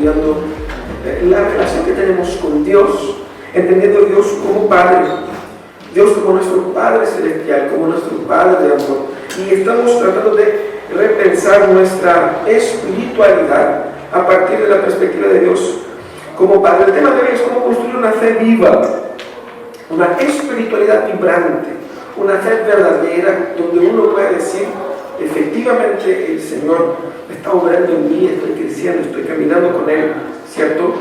estudiando la relación que tenemos con Dios, entendiendo a Dios como Padre, Dios como nuestro Padre Celestial, como nuestro Padre de amor. Y estamos tratando de repensar nuestra espiritualidad a partir de la perspectiva de Dios como Padre. El tema de hoy es cómo construir una fe viva, una espiritualidad vibrante, una fe verdadera, donde uno pueda decir, efectivamente el Señor está obrando en mí, estoy creciendo, estoy caminando con Él, ¿cierto?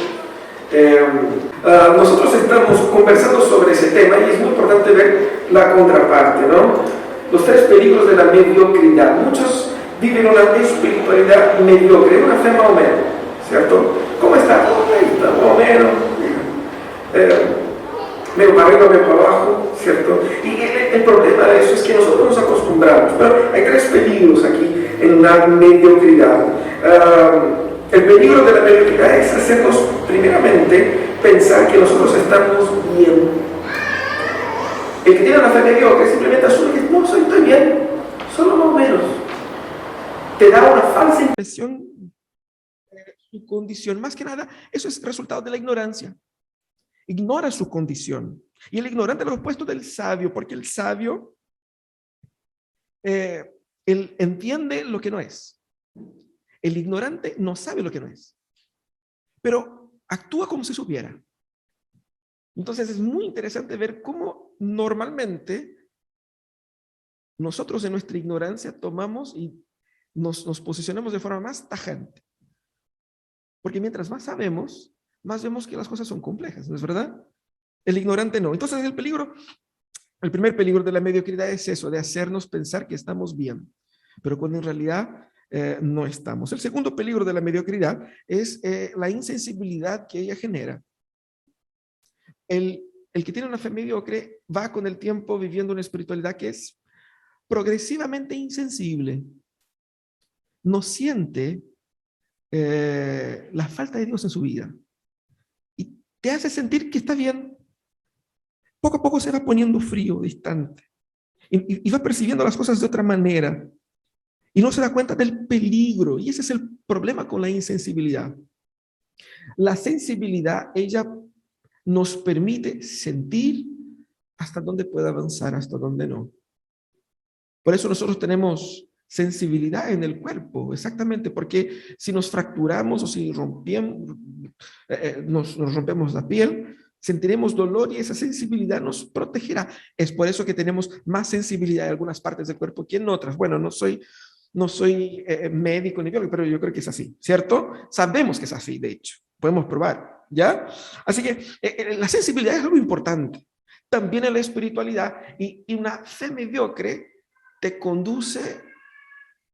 Nosotros estamos conversando sobre ese tema y es muy importante ver la contraparte, ¿no? Los tres peligros de la mediocridad. Muchos viven una espiritualidad mediocre, una fe más o menos, ¿cierto? ¿Cómo está? Está más o menos, medio para arriba, medio para abajo, ¿cierto? Y el problema de eso es que nosotros nos acostumbramos, pero hay tres peligros aquí en la mediocridad. El peligro de la mediocridad es hacernos, primeramente, pensar que nosotros estamos bien. El que tiene una fe mediocre simplemente asume que no, estoy bien, solo más o menos. Te da una falsa impresión de su condición. Más que nada, eso es resultado de la ignorancia. Ignora su condición. Y el ignorante lo opuesto del sabio, porque el sabio él entiende lo que no es. El ignorante no sabe lo que no es, pero actúa como si supiera. Entonces es muy interesante ver cómo normalmente nosotros en nuestra ignorancia tomamos y nos posicionamos de forma más tajante. Porque mientras más sabemos, más vemos que las cosas son complejas, ¿no es verdad? El ignorante no. Entonces el primer peligro de la mediocridad es eso, de hacernos pensar que estamos bien, pero cuando en realidad no estamos. El segundo peligro de la mediocridad es la insensibilidad que ella genera. El que tiene una fe mediocre va con el tiempo viviendo una espiritualidad que es progresivamente insensible. No siente la falta de Dios en su vida. Y te hace sentir que está bien. Poco a poco se va poniendo frío, distante. Y va percibiendo las cosas de otra manera. Y no se da cuenta del peligro. Y ese es el problema con la insensibilidad. La sensibilidad, ella nos permite sentir hasta dónde puede avanzar, hasta dónde no. Por eso nosotros tenemos sensibilidad en el cuerpo, exactamente, porque si nos fracturamos o si nos rompemos la piel, sentiremos dolor y esa sensibilidad nos protegerá. Es por eso que tenemos más sensibilidad en algunas partes del cuerpo que en otras. Bueno, no soy médico ni biólogo, pero yo creo que es así, ¿cierto? Sabemos que es así, de hecho. Podemos probar, ¿ya? Así que la sensibilidad es algo importante. También en la espiritualidad y una fe mediocre te conduce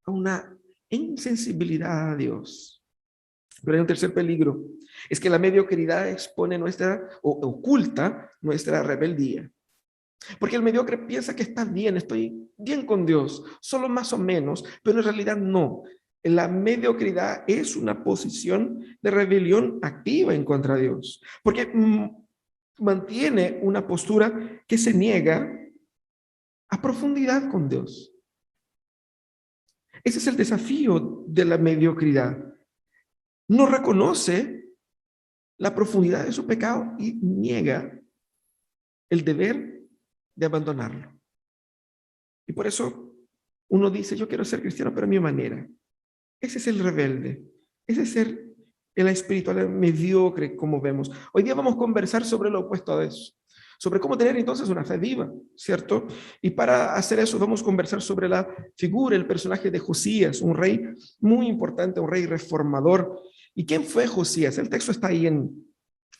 a una insensibilidad a Dios. Pero hay un tercer peligro. Es que la mediocridad expone oculta nuestra rebeldía. Porque el mediocre piensa que está bien, estoy bien con Dios, solo más o menos, pero en realidad no. La mediocridad es una posición de rebelión activa en contra de Dios, porque mantiene una postura que se niega a profundidad con Dios. Ese es el desafío de la mediocridad. No reconoce la profundidad de su pecado y niega el deber de abandonarlo. Y por eso uno dice, yo quiero ser cristiano, pero a mi manera. Ese es el rebelde. Ese es el espiritual mediocre, como vemos. Hoy día vamos a conversar sobre lo opuesto a eso. Sobre cómo tener entonces una fe viva, ¿cierto? Y para hacer eso vamos a conversar sobre la figura, el personaje de Josías, un rey muy importante, un rey reformador. ¿Y quién fue Josías? El texto está ahí en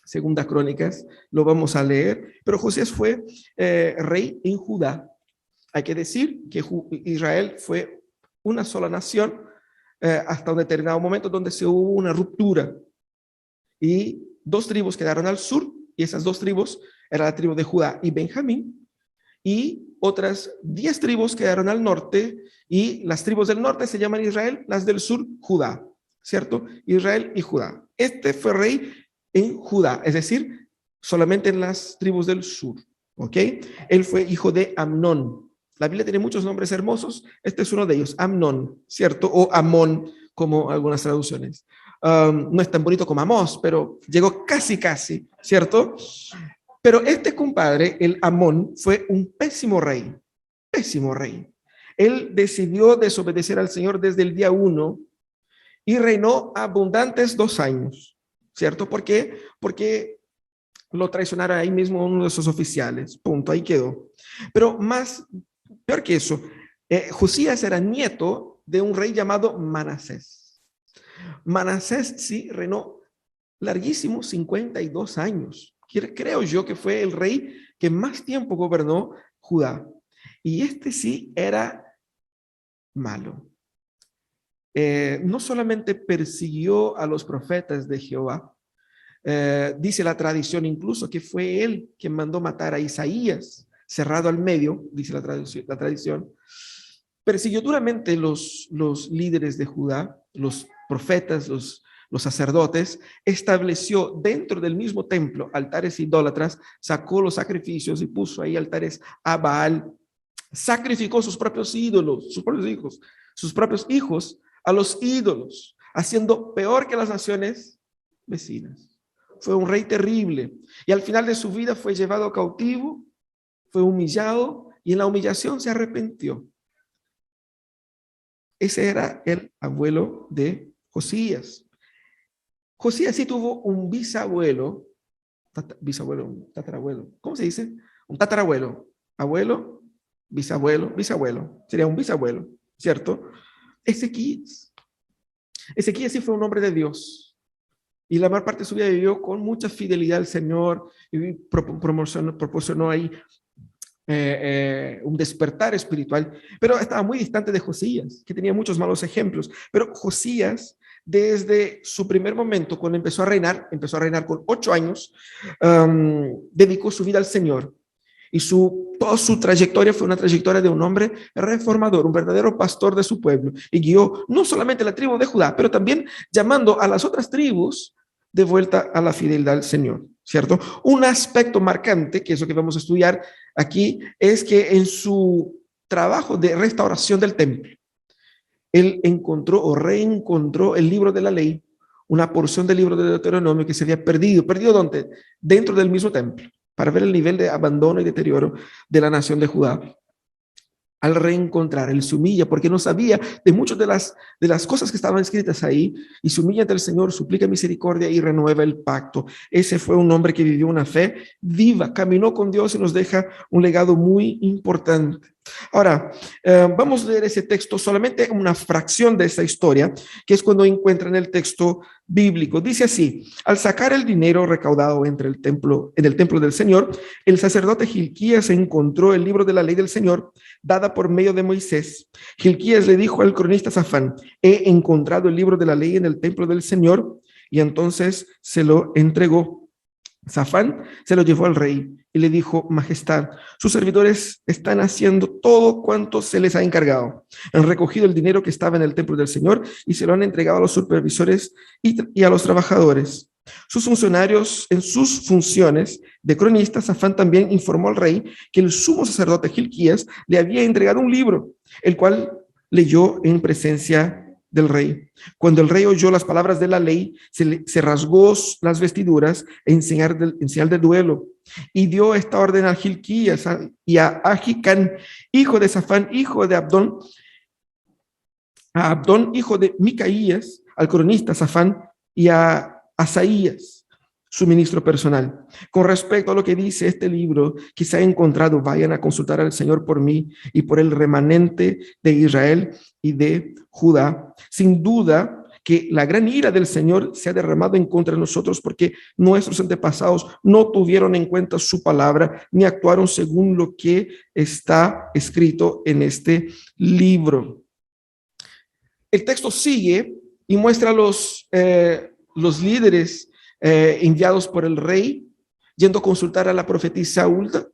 Segunda Crónicas, lo vamos a leer, pero Josías fue rey en Judá. Hay que decir que Israel fue una sola nación hasta un determinado momento donde se hubo una ruptura y dos tribus quedaron al sur y esas dos tribus eran la tribu de Judá y Benjamín y otras 10 tribus quedaron al norte y las tribus del norte se llaman Israel, las del sur Judá, ¿cierto? Israel y Judá. Este fue rey en Judá, es decir, solamente en las tribus del sur, ¿ok? Él fue hijo de Amnón. La Biblia tiene muchos nombres hermosos, este es uno de ellos, Amnón, ¿cierto? O Amón, como algunas traducciones. No es tan bonito como Amós, pero llegó casi, ¿cierto? Pero este compadre, el Amón, fue un pésimo rey, pésimo rey. Él decidió desobedecer al Señor desde el día 1 y reinó abundantes 2 años, ¿cierto? ¿Por qué? Porque lo traicionara ahí mismo uno de sus oficiales, punto, ahí quedó. Pero peor que eso, Josías era nieto de un rey llamado Manasés. Manasés sí reinó larguísimo, 52 años. Creo yo que fue el rey que más tiempo gobernó Judá. Y este sí era malo. No solamente persiguió a los profetas de Jehová, dice la tradición incluso que fue él quien mandó matar a Isaías, cerrado al medio, dice la tradición. Persiguió duramente los líderes de Judá, los profetas, los sacerdotes, estableció dentro del mismo templo altares idólatras, sacó los sacrificios y puso ahí altares a Baal, sacrificó sus propios ídolos, sus propios hijos a los ídolos, haciendo peor que las naciones vecinas. Fue un rey terrible y al final de su vida fue llevado cautivo, fue humillado y en la humillación se arrepintió. Ese era el abuelo de Josías. Josías sí tuvo un bisabuelo, un tatarabuelo, ¿cómo se dice? Un tatarabuelo, abuelo, bisabuelo, sería un bisabuelo, ¿cierto? Ezequías sí fue un hombre de Dios y la mayor parte de su vida vivió con mucha fidelidad al Señor y proporcionó ahí un despertar espiritual, pero estaba muy distante de Josías, que tenía muchos malos ejemplos. Pero Josías, desde su primer momento, cuando empezó a reinar con 8 años, dedicó su vida al Señor. Y toda su trayectoria fue una trayectoria de un hombre reformador, un verdadero pastor de su pueblo. Y guió no solamente la tribu de Judá, pero también llamando a las otras tribus de vuelta a la fidelidad al Señor, ¿cierto? Un aspecto marcante, que es lo que vamos a estudiar aquí, es que en su trabajo de restauración del templo, él encontró o reencontró el libro de la ley, una porción del libro de Deuteronomio que se había perdido. ¿Perdido dónde? Dentro del mismo templo, para ver el nivel de abandono y deterioro de la nación de Judá. Al reencontrar, él se humilla porque no sabía de muchas de las cosas que estaban escritas ahí y se humilla ante el Señor, suplica misericordia y renueva el pacto. Ese fue un hombre que vivió una fe viva, caminó con Dios y nos deja un legado muy importante. Ahora, vamos a leer ese texto, solamente una fracción de esta historia, que es cuando encuentran el texto bíblico. Dice así: al sacar el dinero recaudado en el templo del Señor, el sacerdote Gilquías encontró el libro de la ley del Señor, dada por medio de Moisés. Gilquías le dijo al cronista Safán: he encontrado el libro de la ley en el templo del Señor, y entonces se lo entregó. Safán se lo llevó al rey y le dijo: Majestad, sus servidores están haciendo todo cuanto se les ha encargado. Han recogido el dinero que estaba en el templo del Señor y se lo han entregado a los supervisores y a los trabajadores. Sus funcionarios, en sus funciones de cronista, Safán también informó al rey que el sumo sacerdote Gilquías le había entregado un libro, el cual leyó en presencia del rey. Cuando el rey oyó las palabras de la ley, se rasgó las vestiduras en señal de duelo y dio esta orden a Gilquías y a Ahicam, hijo de Safán, hijo de Abdón, a Abdón, hijo de Micaías, al cronista Safán, y a Asaías, su ministro personal. Con respecto a lo que dice este libro que se ha encontrado, vayan a consultar al Señor por mí y por el remanente de Israel y de Judá. Sin duda que la gran ira del Señor se ha derramado en contra de nosotros, porque nuestros antepasados no tuvieron en cuenta su palabra ni actuaron según lo que está escrito en este libro. El texto sigue y muestra los líderes enviados por el rey yendo a consultar a la profetisa Hulda,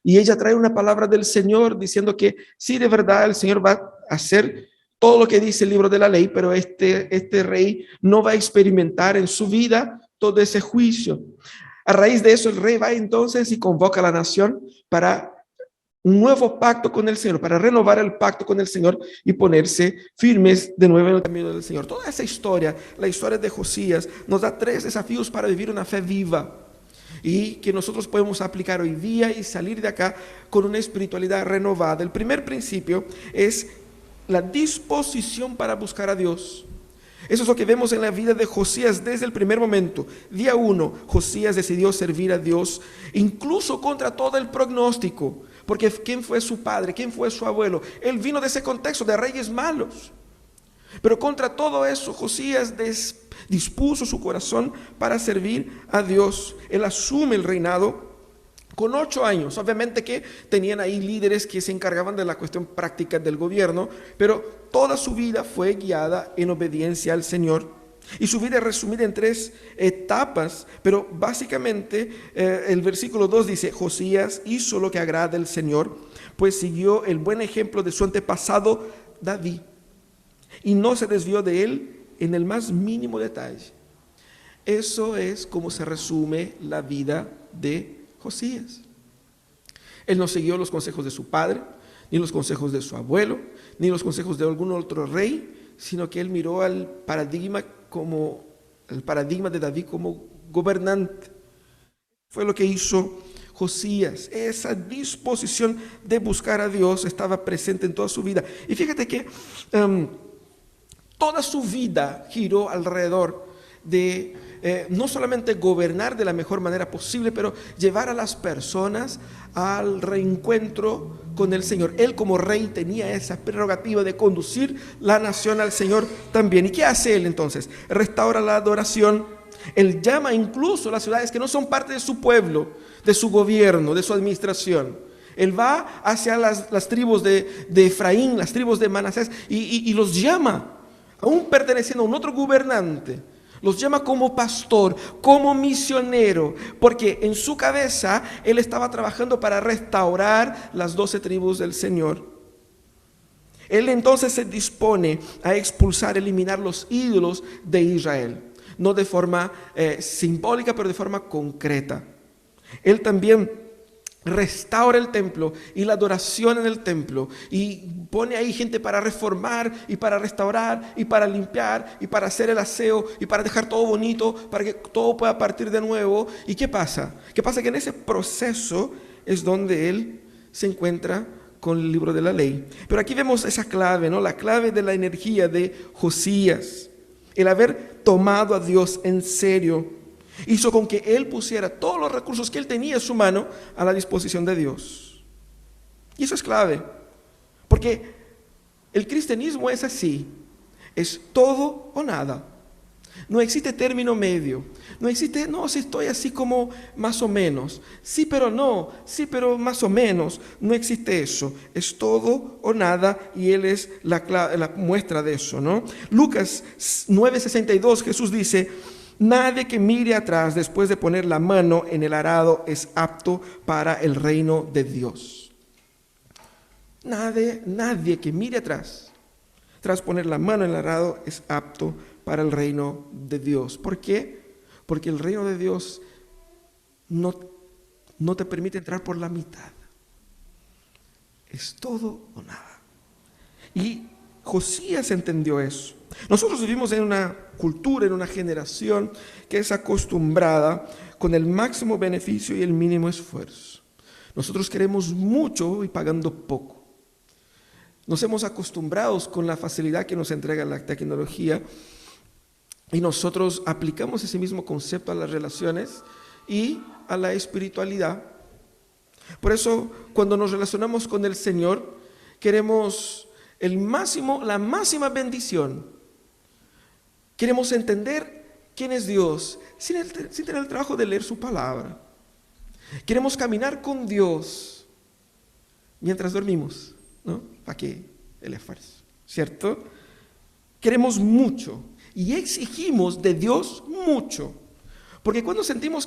y ella trae una palabra del Señor diciendo que sí, de verdad el Señor va a hacer todo lo que dice el libro de la ley, pero este rey no va a experimentar en su vida todo ese juicio. A raíz de eso, el rey va entonces y convoca a la nación para un nuevo pacto con el Señor, para renovar el pacto con el Señor y ponerse firmes de nuevo en el camino del Señor. Toda esa historia, la historia de Josías, nos da 3 desafíos para vivir una fe viva y que nosotros podemos aplicar hoy día y salir de acá con una espiritualidad renovada. El primer principio es la disposición para buscar a Dios. Eso es lo que vemos en la vida de Josías desde el primer momento. Día 1, Josías decidió servir a Dios, incluso contra todo el pronóstico. Porque ¿quién fue su padre? ¿Quién fue su abuelo? Él vino de ese contexto de reyes malos. Pero contra todo eso, Josías dispuso su corazón para servir a Dios. Él asume el reinado con 8 años. Obviamente que tenían ahí líderes que se encargaban de la cuestión práctica del gobierno, pero toda su vida fue guiada en obediencia al Señor. Y su vida es resumida en 3 etapas, pero básicamente el versículo 2 dice: Josías hizo lo que agrada al Señor, pues siguió el buen ejemplo de su antepasado David, y no se desvió de él en el más mínimo detalle. Eso es como se resume la vida de Josías. Él no siguió los consejos de su padre, ni los consejos de su abuelo, ni los consejos de algún otro rey, sino que él miró al paradigma de David como gobernante. Fue lo que hizo Josías. Esa disposición de buscar a Dios estaba presente en toda su vida. Y fíjate que toda su vida giró alrededor de no solamente gobernar de la mejor manera posible, pero llevar a las personas al reencuentro con el Señor. Él como rey tenía esa prerrogativa de conducir la nación al Señor también. ¿Y qué hace él entonces? Restaura la adoración. Él llama incluso a las ciudades que no son parte de su pueblo, de su gobierno, de su administración. Él va hacia las tribus de Efraín, las tribus de Manasés, y los llama, aún perteneciendo a un otro gobernante. Los llama como pastor, como misionero, porque en su cabeza él estaba trabajando para restaurar las 12 tribus del Señor. Él entonces se dispone a expulsar, eliminar los ídolos de Israel, no de forma simbólica, pero de forma concreta. Él también restaura el templo y la adoración en el templo, y pone ahí gente para reformar y para restaurar y para limpiar y para hacer el aseo y para dejar todo bonito, para que todo pueda partir de nuevo. ¿Y qué pasa? ¿Qué pasa? Que en ese proceso es donde él se encuentra con el libro de la ley. Pero aquí vemos esa clave, ¿no? La clave de la energía de Josías, el haber tomado a Dios en serio, hizo con que él pusiera todos los recursos que él tenía en su mano a la disposición de Dios. Y eso es clave, porque el cristianismo es así, es todo o nada. No existe término medio, no existe, no, si estoy así como más o menos, sí pero no, sí pero más o menos, no existe eso, es todo o nada, y él es la muestra de eso, ¿no? Lucas 9:62, Jesús dice: nadie que mire atrás después de poner la mano en el arado es apto para el reino de Dios. Nadie que mire atrás, tras poner la mano en el arado, es apto para el reino de Dios. ¿Por qué? Porque el reino de Dios no te permite entrar por la mitad. Es todo o nada. Y Josías entendió eso. Nosotros vivimos en una cultura, en una generación que es acostumbrada con el máximo beneficio y el mínimo esfuerzo. Nosotros queremos mucho y pagando poco. Nos hemos acostumbrado con la facilidad que nos entrega la tecnología, y nosotros aplicamos ese mismo concepto a las relaciones y a la espiritualidad. Por eso, cuando nos relacionamos con el Señor, queremos la máxima bendición. Queremos entender quién es Dios sin tener el trabajo de leer su palabra. Queremos caminar con Dios mientras dormimos, ¿no? ¿Para qué el esfuerzo? ¿Cierto? Queremos mucho y exigimos de Dios mucho. Porque cuando nos sentimos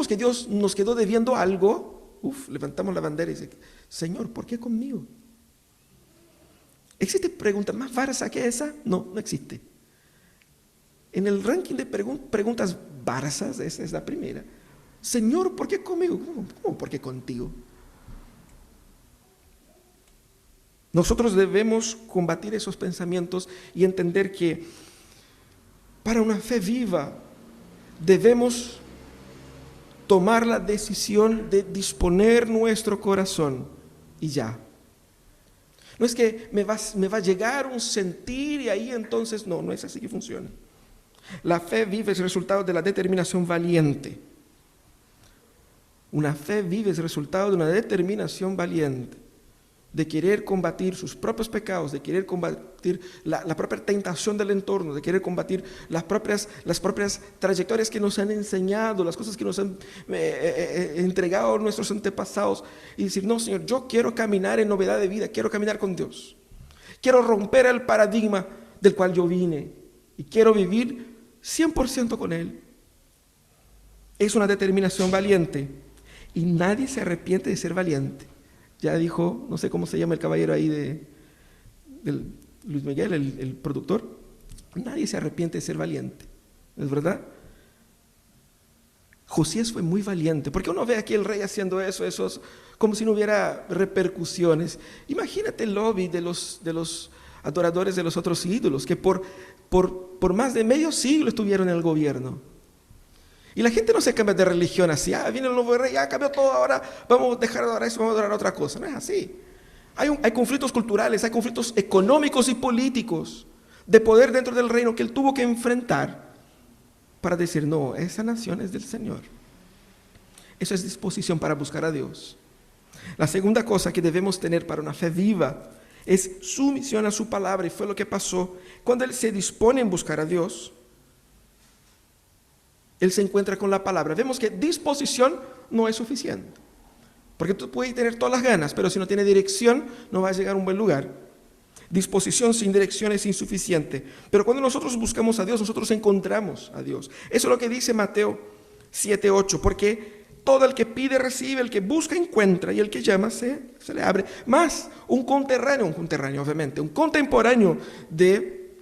que Dios nos quedó debiendo algo, levantamos la bandera y decimos: Señor, ¿por qué conmigo? ¿Existe pregunta más farsa que esa? No, no existe. En el ranking de preguntas barsas, esa es la primera. Señor, ¿por qué conmigo? ¿Cómo por qué contigo? Nosotros debemos combatir esos pensamientos y entender que para una fe viva debemos tomar la decisión de disponer nuestro corazón y ya. No es que me va a llegar un sentir y ahí entonces, no es así que funciona. La fe viva es el resultado de la determinación valiente. Una fe viva es el resultado de una determinación valiente, de querer combatir sus propios pecados, de querer combatir la propia tentación del entorno, de querer combatir las propias trayectorias que nos han enseñado, las cosas que nos han entregado nuestros antepasados, y decir, no, Señor, yo quiero caminar en novedad de vida, quiero caminar con Dios, quiero romper el paradigma del cual yo vine, y quiero vivir 100% con Él. Es una determinación valiente, y nadie se arrepiente de ser valiente. Ya dijo, no sé cómo se llama el caballero ahí de Luis Miguel, el productor, nadie se arrepiente de ser valiente, ¿es verdad? Josías fue muy valiente, porque uno ve aquí el rey haciendo eso como si no hubiera repercusiones. Imagínate el lobby de los adoradores de los otros ídolos, que por más de medio siglo estuvieron en el gobierno. Y la gente no se cambia de religión así, viene el nuevo rey, cambió todo, ahora vamos a dejar de adorar eso, vamos a adorar otra cosa. No es así. Hay conflictos culturales, hay conflictos económicos y políticos de poder dentro del reino que él tuvo que enfrentar para decir, no, esa nación es del Señor. Eso es disposición para buscar a Dios. La segunda cosa que debemos tener para una fe viva es sumisión a su palabra, y fue lo que pasó cuando él se dispone en buscar a Dios. Él se encuentra con la palabra. Vemos que disposición no es suficiente, porque tú puedes tener todas las ganas, pero si no tiene dirección no va a llegar a un buen lugar. Disposición sin dirección es insuficiente, pero cuando nosotros buscamos a Dios, nosotros encontramos a Dios. Eso es lo que dice Mateo 7:8, porque todo el que pide recibe, el que busca encuentra, y el que llama se le abre. Más un contemporáneo obviamente, un contemporáneo de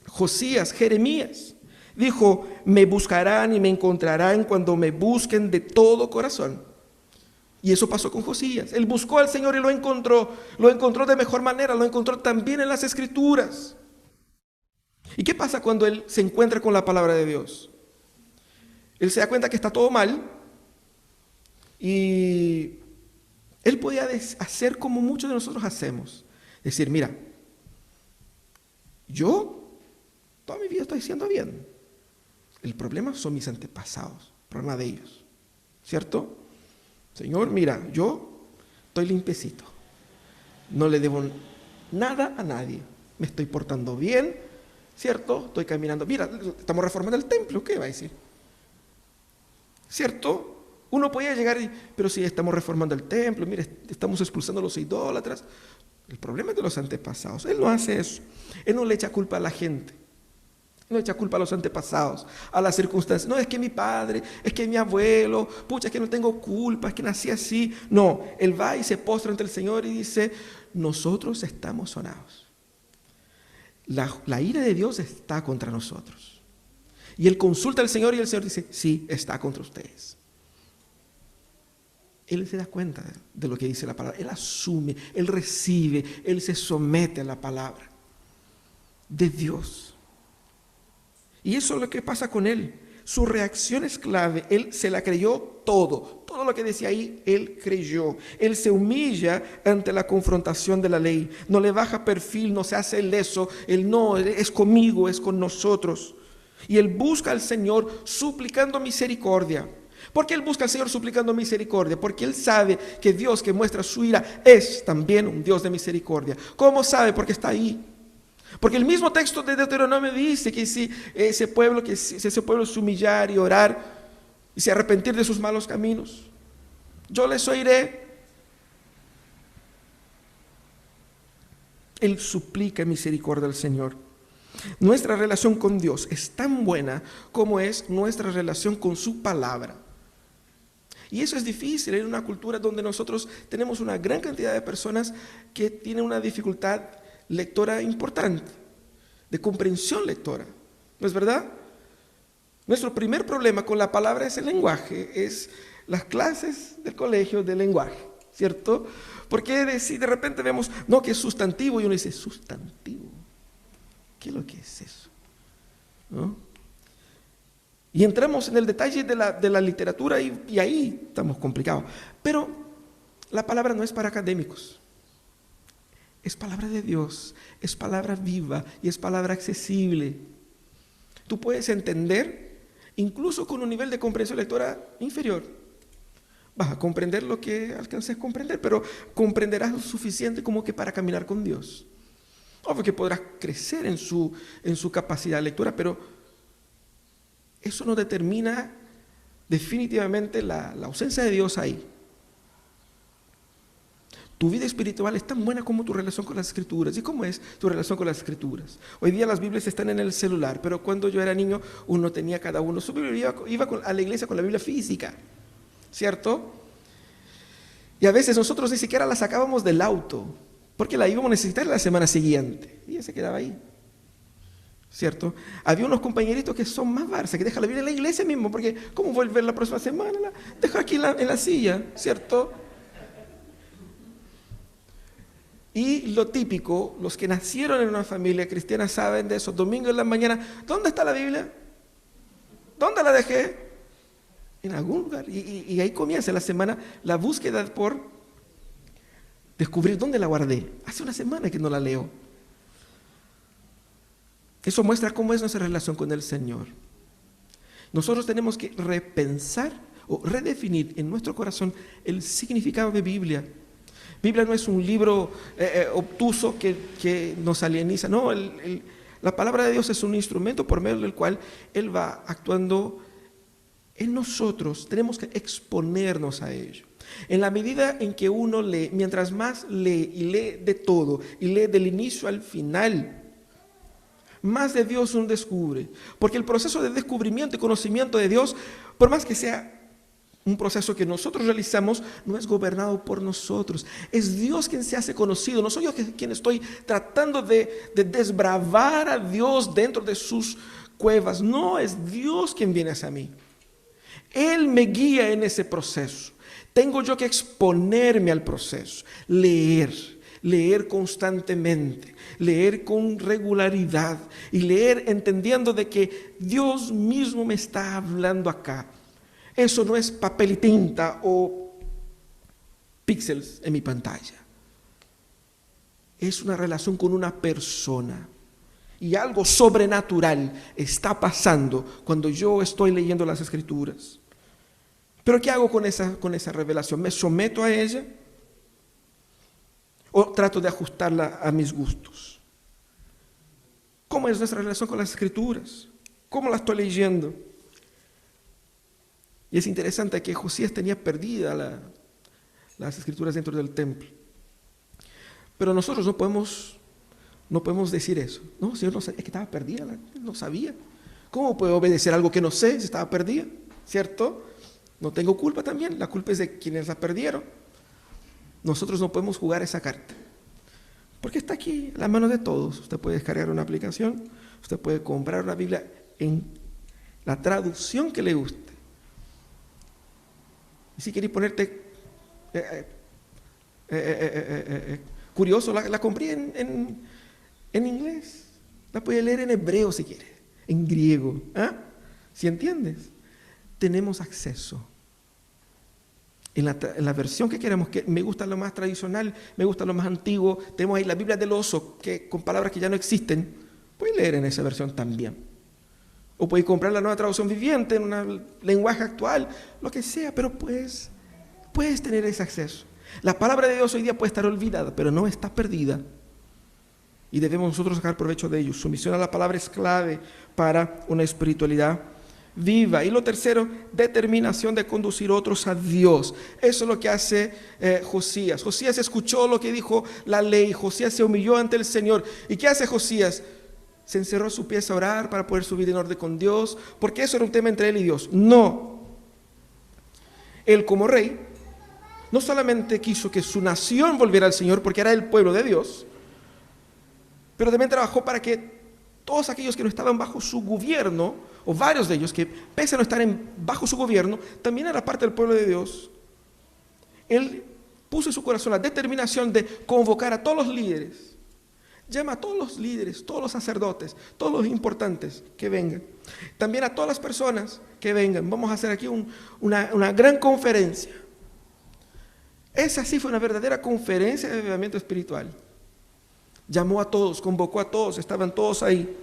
Josías, Jeremías, dijo, me buscarán y me encontrarán cuando me busquen de todo corazón. Y eso pasó con Josías. Él buscó al Señor y lo encontró de mejor manera, lo encontró también en las Escrituras. ¿Y qué pasa cuando él se encuentra con la palabra de Dios? Él se da cuenta que está todo mal, y él podía hacer como muchos de nosotros hacemos. Decir, mira, yo toda mi vida estoy haciendo bien. El problema son mis antepasados, el problema de ellos, ¿cierto? Señor, mira, yo estoy limpiecito, no le debo nada a nadie, me estoy portando bien, ¿cierto? Estoy caminando, mira, estamos reformando el templo, ¿qué va a decir? ¿Cierto? Uno podía llegar pero si estamos reformando el templo, mira, estamos expulsando a los idólatras. El problema es de los antepasados. Él no hace eso, él no le echa culpa a la gente. No echa culpa a los antepasados, a las circunstancias. No, es que mi padre, es que mi abuelo, pucha, es que no tengo culpa, es que nací así. No, él va y se postra ante el Señor y dice, nosotros estamos sonados. La ira de Dios está contra nosotros. Y él consulta al Señor y el Señor dice, sí, está contra ustedes. Él se da cuenta de lo que dice la palabra. Él asume, él recibe, él se somete a la palabra de Dios. Y eso es lo que pasa con él. Su reacción es clave. Él se la creyó todo lo que decía ahí, él creyó. Él se humilla ante la confrontación de la ley. No le baja perfil, no se hace leso. Él no, es conmigo, es con nosotros. Y él busca al Señor suplicando misericordia. ¿Por qué él busca al Señor suplicando misericordia? Porque él sabe que Dios que muestra su ira es también un Dios de misericordia. ¿Cómo sabe? Porque está ahí. Porque el mismo texto de Deuteronomio dice que si ese pueblo se humillar y orar y se arrepentir de sus malos caminos, yo les oiré. Él suplica misericordia al Señor. Nuestra relación con Dios es tan buena como es nuestra relación con su palabra. Y eso es difícil en una cultura donde nosotros tenemos una gran cantidad de personas que tienen una dificultad lectora importante, de comprensión lectora, ¿no es verdad? Nuestro primer problema con la palabra es el lenguaje, es las clases del colegio de lenguaje. ¿cierto? Porque si de repente vemos, no, que es sustantivo, y uno dice, ¿sustantivo? ¿Qué es lo que es eso? ¿No? Y entramos en el detalle de la literatura y ahí estamos complicados. Pero la palabra no es para académicos. Es palabra de Dios, es palabra viva y es palabra accesible. Tú puedes entender, incluso con un nivel de comprensión lectora inferior. Vas a comprender lo que alcances a comprender, pero comprenderás lo suficiente como que para caminar con Dios. Obvio que podrás crecer en su capacidad de lectura, pero eso no determina definitivamente la ausencia de Dios ahí. Tu vida espiritual es tan buena como tu relación con las Escrituras. ¿Y cómo es tu relación con las Escrituras? Hoy día las Biblias están en el celular, pero cuando yo era niño, uno tenía cada uno su Biblia, iba a la iglesia con la Biblia física, ¿cierto? Y a veces nosotros ni siquiera la sacábamos del auto, porque la íbamos a necesitar la semana siguiente, y ya se quedaba ahí, ¿cierto? Había unos compañeritos que son más barça, que dejan la Biblia en la iglesia mismo, porque ¿cómo volver la próxima semana? La dejo aquí en la silla, ¿cierto? Y lo típico, los que nacieron en una familia cristiana saben de eso. Domingo en la mañana, ¿dónde está la Biblia? ¿Dónde la dejé? En algún lugar. Y ahí comienza la semana la búsqueda por descubrir dónde la guardé. Hace una semana que no la leo. Eso muestra cómo es nuestra relación con el Señor. Nosotros tenemos que repensar o redefinir en nuestro corazón el significado de Biblia. Biblia no es un libro obtuso que nos alieniza. No, la palabra de Dios es un instrumento por medio del cual Él va actuando en nosotros. Tenemos que exponernos a ello. En la medida en que uno lee, mientras más lee y lee de todo, y lee del inicio al final, más de Dios uno descubre. Porque el proceso de descubrimiento y conocimiento de Dios, por más que sea un proceso que nosotros realizamos, no es gobernado por nosotros. Es Dios quien se hace conocido. No soy yo quien estoy tratando de desbravar a Dios dentro de sus cuevas. No, es Dios quien viene hacia mí. Él me guía en ese proceso. Tengo yo que exponerme al proceso. Leer constantemente, leer con regularidad y leer entendiendo de que Dios mismo me está hablando acá. Eso no es papel y tinta o píxeles en mi pantalla. Es una relación con una persona. Y algo sobrenatural está pasando cuando yo estoy leyendo las Escrituras. ¿Pero qué hago con esa revelación? ¿Me someto a ella? ¿O trato de ajustarla a mis gustos? ¿Cómo es nuestra relación con las Escrituras? ¿Cómo la estoy leyendo? Y es interesante que Josías tenía perdida las Escrituras dentro del templo. Pero nosotros no podemos decir eso. No, Señor, no sabía, es que estaba perdida, no sabía. ¿Cómo puedo obedecer algo que no sé si estaba perdida? ¿Cierto? No tengo culpa también, la culpa es de quienes la perdieron. Nosotros no podemos jugar esa carta. Porque está aquí a la mano de todos. Usted puede descargar una aplicación, usted puede comprar una Biblia en la traducción que le guste. Y si queréis ponerte curioso, la compré en inglés. La puede leer en hebreo si quiere, en griego. ¿Sí entiendes? Tenemos acceso. En la versión que queremos, que me gusta lo más tradicional, me gusta lo más antiguo. Tenemos ahí la Biblia del oso, que con palabras que ya no existen. Puedes leer en esa versión también. O puedes comprar la nueva traducción viviente en un lenguaje actual, lo que sea, pero puedes tener ese acceso. La palabra de Dios hoy día puede estar olvidada, pero no está perdida. Y debemos nosotros sacar provecho de ello. Sumisión a la palabra es clave para una espiritualidad viva. Y lo tercero, determinación de conducir a otros a Dios. Eso es lo que hace Josías. Josías escuchó lo que dijo la ley. Josías se humilló ante el Señor. ¿Y qué hace Josías? Se encerró a su pieza a orar para poder subir en orden con Dios, porque eso era un tema entre él y Dios. No. Él como rey, no solamente quiso que su nación volviera al Señor, porque era el pueblo de Dios, pero también trabajó para que todos aquellos que no estaban bajo su gobierno, o varios de ellos que pese a no estar bajo su gobierno, también era parte del pueblo de Dios. Él puso en su corazón la determinación de convocar a todos los líderes. Llama a todos los líderes, todos los sacerdotes, todos los importantes que vengan. También a todas las personas que vengan. Vamos a hacer aquí una gran conferencia. Esa sí fue una verdadera conferencia de avivamiento espiritual. Llamó a todos, convocó a todos, estaban todos ahí.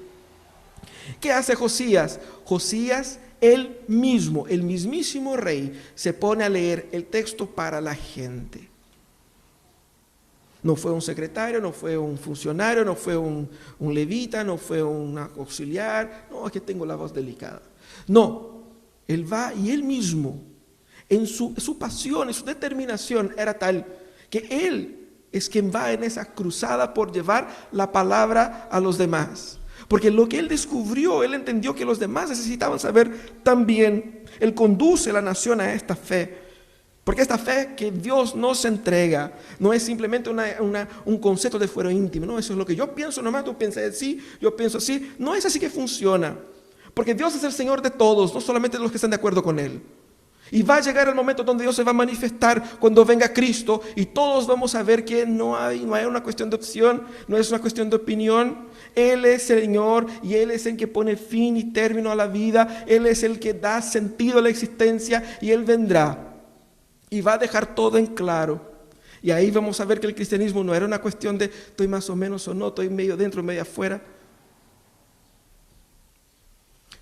¿Qué hace Josías? Josías, él mismo, el mismísimo rey, se pone a leer el texto para la gente. No fue un secretario, no fue un funcionario, no fue un levita, no fue un auxiliar. No, es que tengo la voz delicada. No, él va y él mismo, en su pasión, en su determinación era tal que él es quien va en esa cruzada por llevar la palabra a los demás. Porque lo que él descubrió, él entendió que los demás necesitaban saber también. Él conduce la nación a esta fe. Porque esta fe que Dios nos entrega no es simplemente un concepto de fuero íntimo. No, eso es lo que yo pienso nomás, tú piensas así, yo pienso así. No es así que funciona. Porque Dios es el Señor de todos, no solamente de los que están de acuerdo con Él. Y va a llegar el momento donde Dios se va a manifestar cuando venga Cristo y todos vamos a ver que no hay una cuestión de opción, no es una cuestión de opinión. Él es el Señor y Él es el que pone fin y término a la vida. Él es el que da sentido a la existencia y Él vendrá. Y va a dejar todo en claro. Y ahí vamos a ver que el cristianismo no era una cuestión de estoy más o menos o no, estoy medio dentro, medio afuera.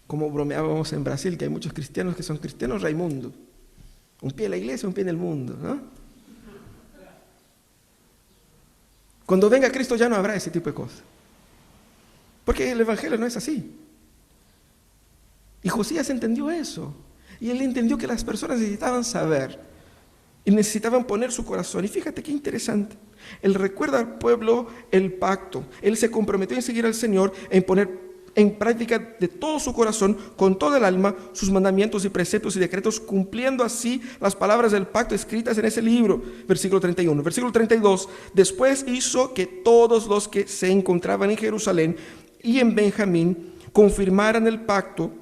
Como bromeábamos en Brasil, que hay muchos cristianos que son cristianos Raimundo. Un pie en la iglesia, un pie en el mundo, ¿no? Cuando venga Cristo ya no habrá ese tipo de cosas. Porque el evangelio no es así. Y Josías entendió eso. Y él entendió que las personas necesitaban saber. Y necesitaban poner su corazón. Y fíjate qué interesante. Él recuerda al pueblo el pacto. Él se comprometió en seguir al Señor, en poner en práctica de todo su corazón, con toda el alma, sus mandamientos y preceptos y decretos, cumpliendo así las palabras del pacto escritas en ese libro. Versículo 31. Versículo 32. Después hizo que todos los que se encontraban en Jerusalén y en Benjamín confirmaran el pacto.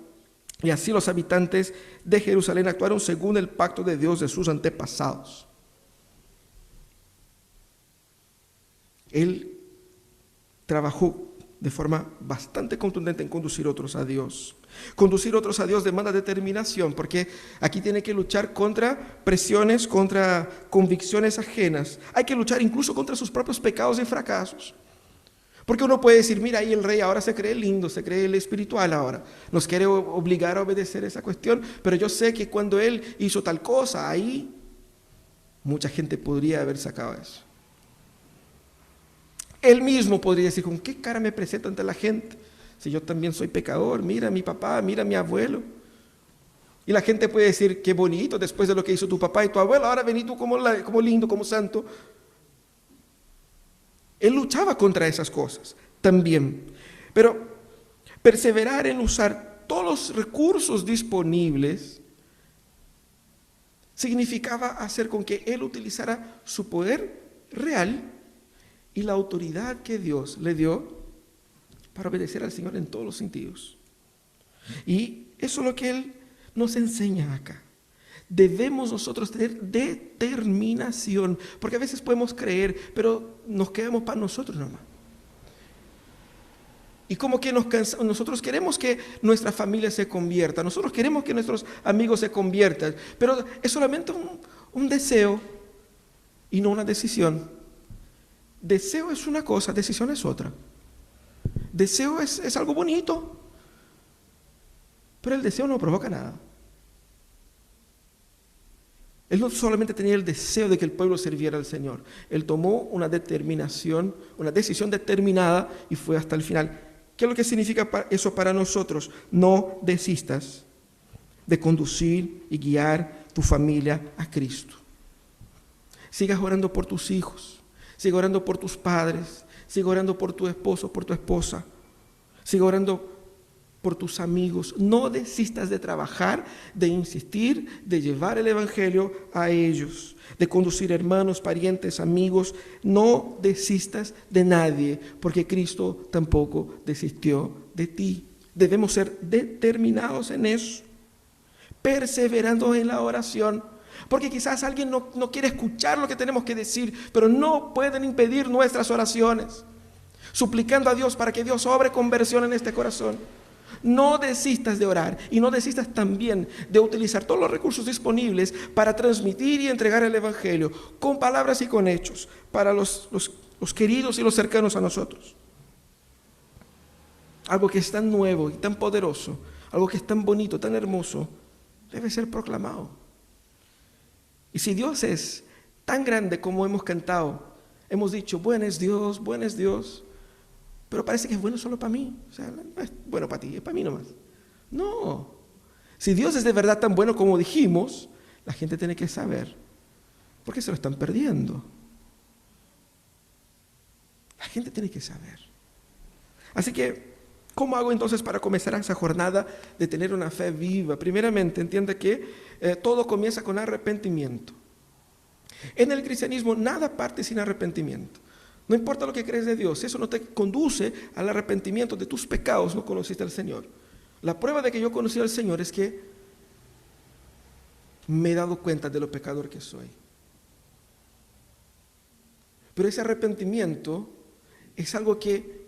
Y así los habitantes de Jerusalén actuaron según el pacto de Dios de sus antepasados. Él trabajó de forma bastante contundente en conducir otros a Dios. Conducir otros a Dios demanda determinación, porque aquí tiene que luchar contra presiones, contra convicciones ajenas. Hay que luchar incluso contra sus propios pecados y fracasos. Porque uno puede decir, mira, ahí el rey ahora se cree lindo, se cree el espiritual ahora. Nos quiere obligar a obedecer esa cuestión, pero yo sé que cuando él hizo tal cosa, ahí mucha gente podría haber sacado eso. Él mismo podría decir, ¿con qué cara me presento ante la gente? Si yo también soy pecador, mira a mi papá, mira a mi abuelo. Y la gente puede decir, qué bonito, después de lo que hizo tu papá y tu abuelo, ahora vení tú como lindo, como santo. Él luchaba contra esas cosas también, pero perseverar en usar todos los recursos disponibles significaba hacer con que él utilizara su poder real y la autoridad que Dios le dio para obedecer al Señor en todos los sentidos. Y eso es lo que él nos enseña acá. Debemos nosotros tener determinación, porque a veces podemos creer, pero nos quedamos para nosotros nomás. Y como que nosotros queremos que nuestra familia se convierta, nosotros queremos que nuestros amigos se conviertan, pero es solamente un deseo y no una decisión. Deseo es una cosa, decisión es otra. Deseo es algo bonito, pero el deseo no provoca nada. Él no solamente tenía el deseo de que el pueblo sirviera al Señor, él tomó una determinación, una decisión determinada y fue hasta el final. ¿Qué es lo que significa eso para nosotros? No desistas de conducir y guiar tu familia a Cristo. Sigas orando por tus hijos, siga orando por tus padres, siga orando por tu esposo, por tu esposa, siga orando por tus amigos. No desistas de trabajar, de insistir, de llevar el evangelio a ellos, de conducir hermanos, parientes, amigos. No desistas de nadie, porque Cristo tampoco desistió de ti. Debemos ser determinados en eso, perseverando en la oración, Porque quizás alguien no quiere escuchar lo que tenemos que decir, pero no pueden impedir nuestras oraciones, suplicando a Dios para que Dios obre conversión en este corazón. No desistas de orar y no desistas también de utilizar todos los recursos disponibles para transmitir y entregar el Evangelio con palabras y con hechos para los queridos y los cercanos a nosotros. Algo que es tan nuevo y tan poderoso, algo que es tan bonito, tan hermoso, debe ser proclamado. Y si Dios es tan grande como hemos cantado, hemos dicho, bueno es Dios, pero parece que es bueno solo para mí. O sea, no es bueno para ti, es para mí nomás. No. Si Dios es de verdad tan bueno como dijimos, la gente tiene que saber. Porque se lo están perdiendo. La gente tiene que saber. Así que, ¿cómo hago entonces para comenzar esa jornada de tener una fe viva? Primeramente, entiende que todo comienza con arrepentimiento. En el cristianismo nada parte sin arrepentimiento. No importa lo que crees de Dios, eso no te conduce al arrepentimiento de tus pecados, no conociste al Señor. La prueba de que yo conocí al Señor es que me he dado cuenta de lo pecador que soy. Pero ese arrepentimiento es algo que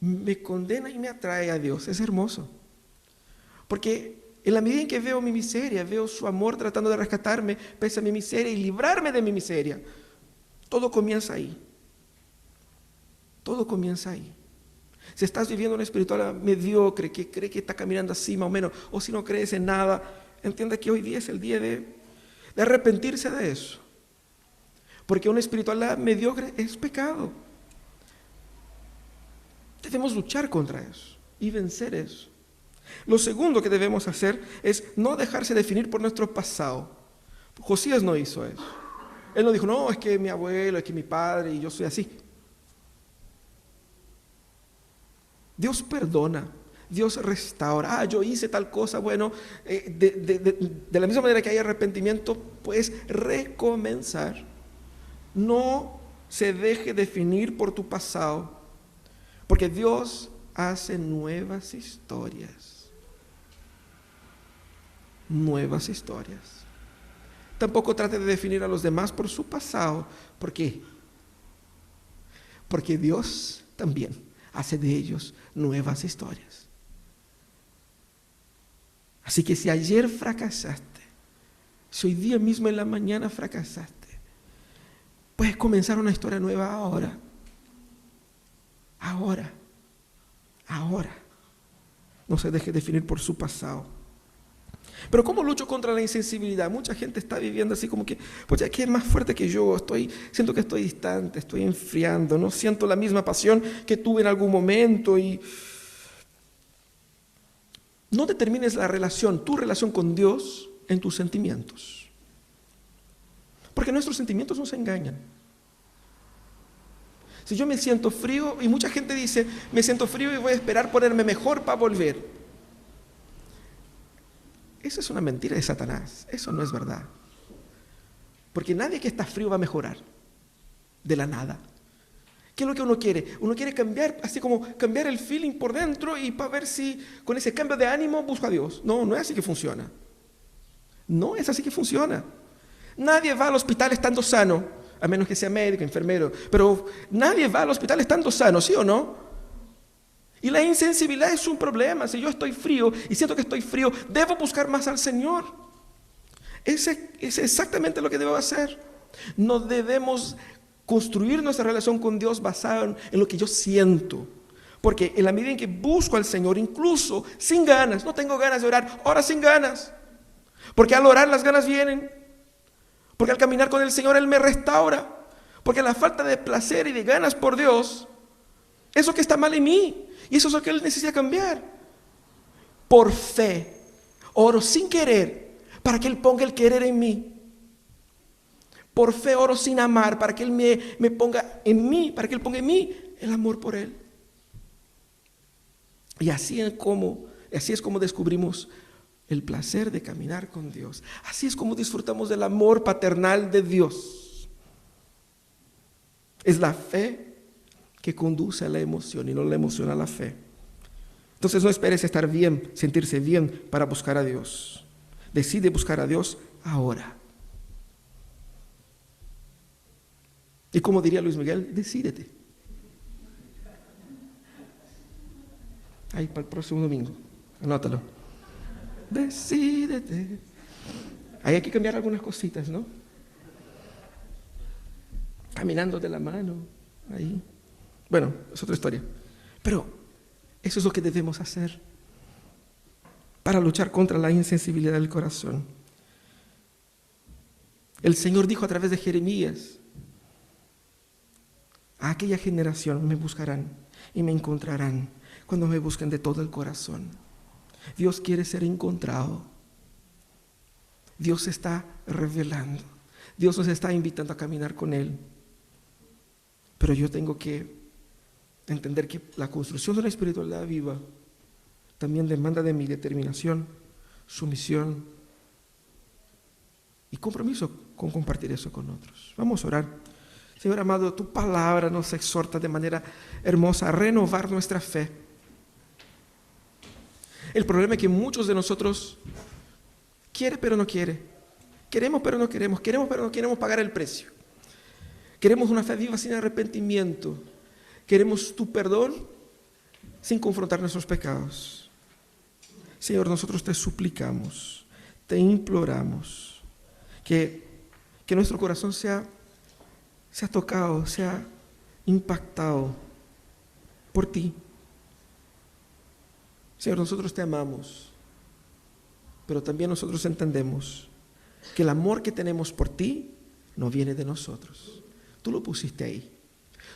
me condena y me atrae a Dios. Es hermoso. Porque en la medida en que veo mi miseria, veo su amor tratando de rescatarme pese a mi miseria y librarme de mi miseria, todo comienza ahí. Todo comienza ahí. Si estás viviendo una espiritualidad mediocre, que cree que está caminando así más o menos, o si no crees en nada, entiende que hoy día es el día de arrepentirse de eso. Porque una espiritualidad mediocre es pecado. Debemos luchar contra eso y vencer eso. Lo segundo que debemos hacer es no dejarse definir por nuestro pasado. Josías no hizo eso. Él no dijo, no, es que mi abuelo, es que mi padre y yo soy así. Dios perdona, Dios restaura. Yo hice tal cosa, bueno, de la misma manera que hay arrepentimiento, puedes recomenzar. No se deje definir por tu pasado, porque Dios hace nuevas historias. Nuevas historias. Tampoco trate de definir a los demás por su pasado. ¿Por qué? Porque Dios también hace de ellos nuevas historias. Así que si ayer fracasaste, si hoy día mismo en la mañana fracasaste, puedes comenzar una historia nueva ahora. Ahora. No se deje definir por su pasado. Pero ¿cómo lucho contra la insensibilidad? Mucha gente está viviendo así como que, pues ya que es más fuerte que yo, siento que estoy distante, estoy enfriando, no siento la misma pasión que tuve en algún momento y no determines tu relación con Dios en tus sentimientos. Porque nuestros sentimientos nos engañan. Si yo me siento frío, y mucha gente dice, me siento frío y voy a esperar ponerme mejor para volver. Eso es una mentira de Satanás, eso no es verdad. Porque nadie que está frío va a mejorar de la nada. ¿Qué es lo que uno quiere? Uno quiere cambiar, así como cambiar el feeling por dentro y para ver si con ese cambio de ánimo busco a Dios. No, no es así que funciona. No es así que funciona. Nadie va al hospital estando sano, a menos que sea médico, enfermero, pero nadie va al hospital estando sano, ¿sí o no? Y la insensibilidad es un problema. Si yo estoy frío y siento que estoy frío, debo buscar más al Señor. Ese es exactamente lo que debo hacer. No debemos construir nuestra relación con Dios basada en lo que yo siento. Porque en la medida en que busco al Señor, incluso sin ganas, no tengo ganas de orar, ora sin ganas. Porque al orar las ganas vienen. Porque al caminar con el Señor Él me restaura. Porque la falta de placer y de ganas por Dios, eso que está mal en mí. Y eso es lo que Él necesita cambiar. Por fe, oro sin querer, para que Él ponga el querer en mí. Por fe oro sin amar, para que Él me ponga en mí, para que Él ponga en mí el amor por Él. Y así es como descubrimos el placer de caminar con Dios. Así es como disfrutamos del amor paternal de Dios. Es la fe que conduce a la emoción y no la emoción a la fe. Entonces no esperes estar bien, sentirse bien para buscar a Dios. Decide buscar a Dios ahora. Y como diría Luis Miguel, decídete. Ahí para el próximo domingo, anótalo. Decídete. Ahí hay que cambiar algunas cositas, ¿no? Caminando de la mano, ahí. Bueno, es otra historia. Pero eso es lo que debemos hacer para luchar contra la insensibilidad del corazón. El Señor dijo a través de Jeremías: a aquella generación me buscarán y me encontrarán cuando me busquen de todo el corazón. Dios quiere ser encontrado. Dios se está revelando. Dios nos está invitando a caminar con Él. Pero yo tengo que entender que la construcción de la espiritualidad viva también demanda de mi determinación, sumisión y compromiso con compartir eso con otros. Vamos a orar. Señor amado, tu palabra nos exhorta de manera hermosa a renovar nuestra fe. El problema es que muchos de nosotros quieren pero no quieren, queremos pero no queremos, queremos pero no queremos pagar el precio. Queremos una fe viva sin arrepentimiento. Queremos tu perdón sin confrontar nuestros pecados. Señor, nosotros te suplicamos, te imploramos que nuestro corazón sea tocado, sea impactado por ti. Señor, nosotros te amamos, pero también nosotros entendemos que el amor que tenemos por ti no viene de nosotros. Tú lo pusiste ahí.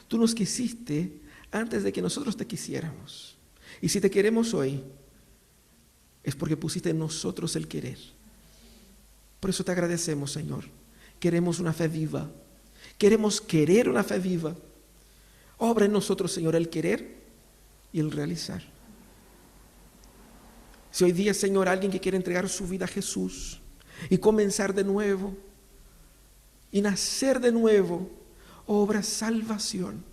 Tú nos quisiste antes de que nosotros te quisiéramos. Y si te queremos hoy, es porque pusiste en nosotros el querer. Por eso te agradecemos, Señor. Queremos una fe viva. Queremos querer una fe viva. Obra en nosotros, Señor, el querer y el realizar. Si hoy día, Señor, alguien que quiere entregar su vida a Jesús y comenzar de nuevo y nacer de nuevo, obra salvación.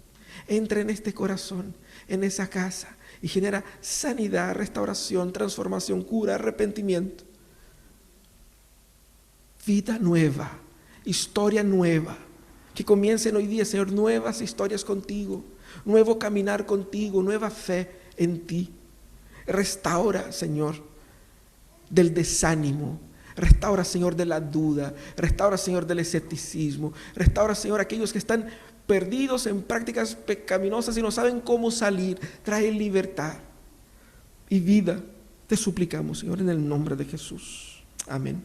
Entra en este corazón, en esa casa, y genera sanidad, restauración, transformación, cura, arrepentimiento. Vida nueva, historia nueva. Que comiencen hoy día, Señor, nuevas historias contigo, nuevo caminar contigo, nueva fe en ti. Restaura, Señor, del desánimo. Restaura, Señor, de la duda. Restaura, Señor, del escepticismo. Restaura, Señor, aquellos que están perdidos en prácticas pecaminosas y no saben cómo salir. Trae libertad y vida. Te suplicamos, Señor, en el nombre de Jesús. Amén.